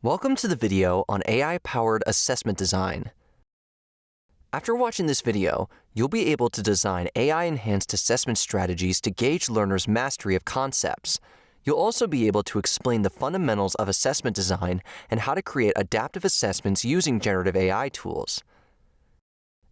Welcome to the video on AI-powered assessment design. After watching this video, you'll be able to design AI-enhanced assessment strategies to gauge learners' mastery of concepts. You'll also be able to explain the fundamentals of assessment design and how to create adaptive assessments using generative AI tools.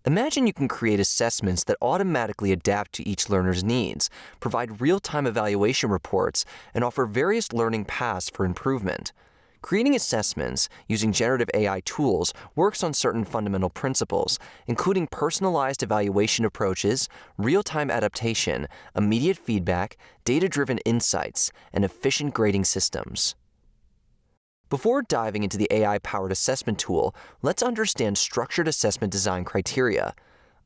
Imagine you can create assessments that automatically adapt to each learner's needs, provide real-time evaluation reports, and offer various learning paths for improvement. Creating assessments using generative AI tools works on certain fundamental principles, including personalized evaluation approaches, real-time adaptation, immediate feedback, data-driven insights, and efficient grading systems. Before diving into the AI-powered assessment tool, let's understand structured assessment design criteria.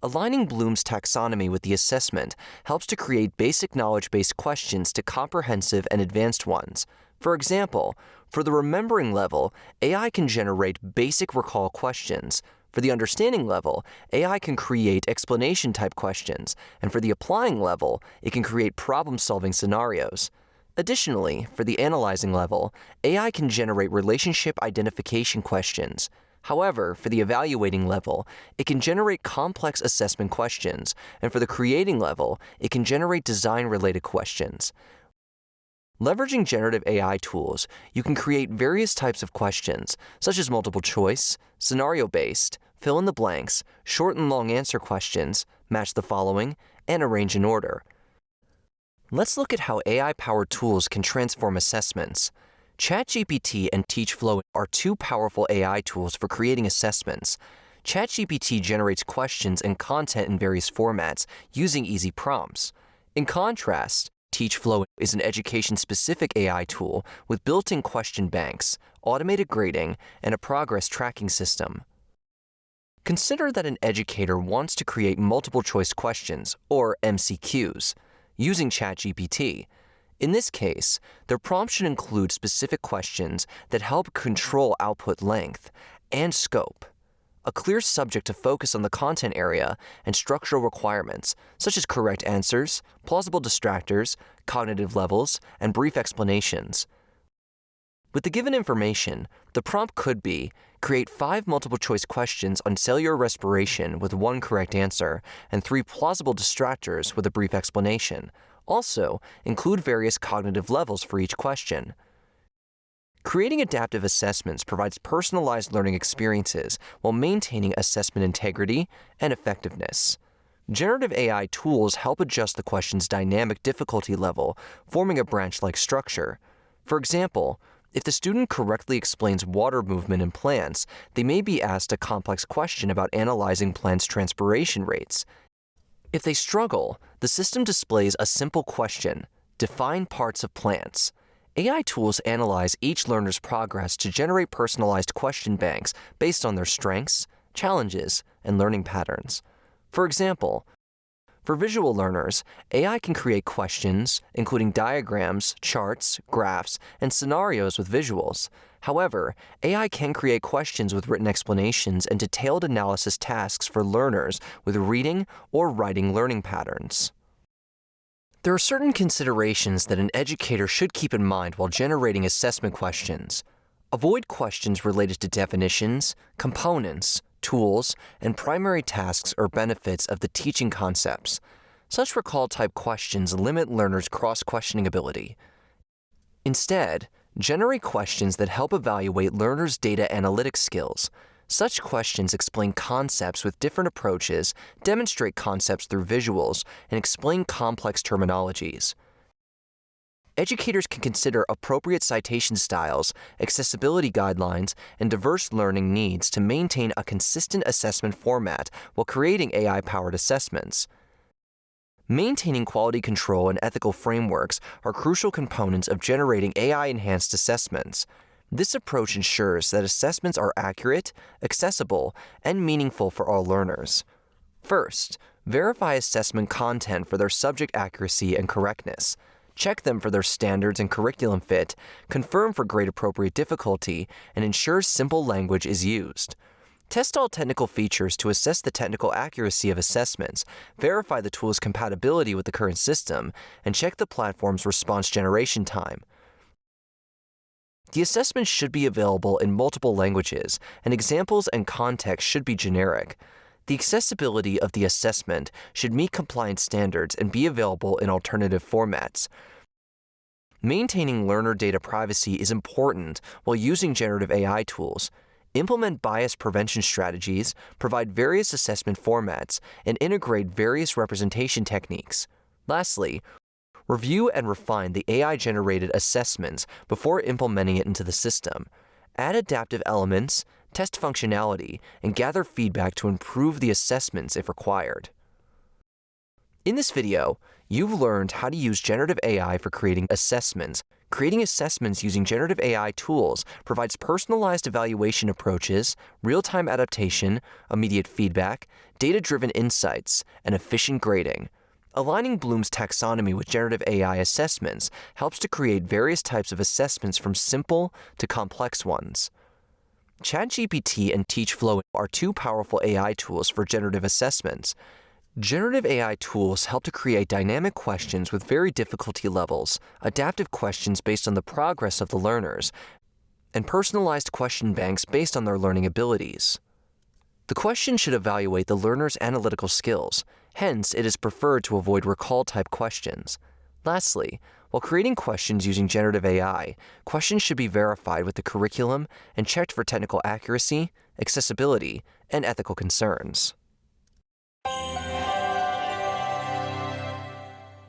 Aligning Bloom's taxonomy with the assessment helps to create basic knowledge-based questions to comprehensive and advanced ones. For example, for the remembering level, AI can generate basic recall questions. For the understanding level, AI can create explanation-type questions. And for the applying level, it can create problem-solving scenarios. Additionally, for the analyzing level, AI can generate relationship identification questions. However, for the evaluating level, it can generate complex assessment questions. And for the creating level, it can generate design-related questions. Leveraging generative AI tools, you can create various types of questions, such as multiple choice, scenario-based, fill-in-the-blanks, short and long answer questions, match the following, and arrange in order. Let's look at how AI-powered tools can transform assessments. ChatGPT and TeachFlow are two powerful AI tools for creating assessments. ChatGPT generates questions and content in various formats using easy prompts. In contrast, TeachFlow is an education-specific AI tool with built-in question banks, automated grading, and a progress tracking system. Consider that an educator wants to create multiple-choice questions, or MCQs, using ChatGPT. In this case, their prompt should include specific questions that help control output length and scope, a clear subject to focus on the content area, and structural requirements, such as correct answers, plausible distractors, cognitive levels, and brief explanations. With the given information, the prompt could be, create 5 multiple-choice questions on cellular respiration with 1 correct answer, and 3 plausible distractors with a brief explanation. Also, include various cognitive levels for each question. Creating adaptive assessments provides personalized learning experiences while maintaining assessment integrity and effectiveness. Generative AI tools help adjust the question's dynamic difficulty level, forming a branch-like structure. For example, if the student correctly explains water movement in plants, they may be asked a complex question about analyzing plants' transpiration rates. If they struggle, the system displays a simple question: define parts of plants. AI tools analyze each learner's progress to generate personalized question banks based on their strengths, challenges, and learning patterns. For example, for visual learners, AI can create questions, including diagrams, charts, graphs, and scenarios with visuals. However, AI can create questions with written explanations and detailed analysis tasks for learners with reading or writing learning patterns. There are certain considerations that an educator should keep in mind while generating assessment questions. Avoid questions related to definitions, components, tools, and primary tasks or benefits of the teaching concepts. Such recall-type questions limit learners' cross-questioning ability. Instead, generate questions that help evaluate learners' data analytics skills. Such questions explain concepts with different approaches, demonstrate concepts through visuals, and explain complex terminologies. Educators can consider appropriate citation styles, accessibility guidelines, and diverse learning needs to maintain a consistent assessment format while creating AI-powered assessments. Maintaining quality control and ethical frameworks are crucial components of generating AI-enhanced assessments. This approach ensures that assessments are accurate, accessible, and meaningful for all learners. First, verify assessment content for their subject accuracy and correctness. Check them for their standards and curriculum fit, confirm for grade-appropriate difficulty, and ensure simple language is used. Test all technical features to assess the technical accuracy of assessments, verify the tool's compatibility with the current system, and check the platform's response generation time. The assessment should be available in multiple languages, and examples and context should be generic. The accessibility of the assessment should meet compliance standards and be available in alternative formats. Maintaining learner data privacy is important while using generative AI tools. Implement bias prevention strategies, provide various assessment formats, and integrate various representation techniques. Lastly, review and refine the AI-generated assessments before implementing it into the system. Add adaptive elements, test functionality, and gather feedback to improve the assessments if required. In this video, you've learned how to use generative AI for creating assessments. Creating assessments using generative AI tools provides personalized evaluation approaches, real-time adaptation, immediate feedback, data-driven insights, and efficient grading. Aligning Bloom's taxonomy with generative AI assessments helps to create various types of assessments from simple to complex ones. ChatGPT and TeachFlow are two powerful AI tools for generative assessments. Generative AI tools help to create dynamic questions with varied difficulty levels, adaptive questions based on the progress of the learners, and personalized question banks based on their learning abilities. The question should evaluate the learner's analytical skills, hence it is preferred to avoid recall-type questions. Lastly, while creating questions using generative AI, questions should be verified with the curriculum and checked for technical accuracy, accessibility, and ethical concerns.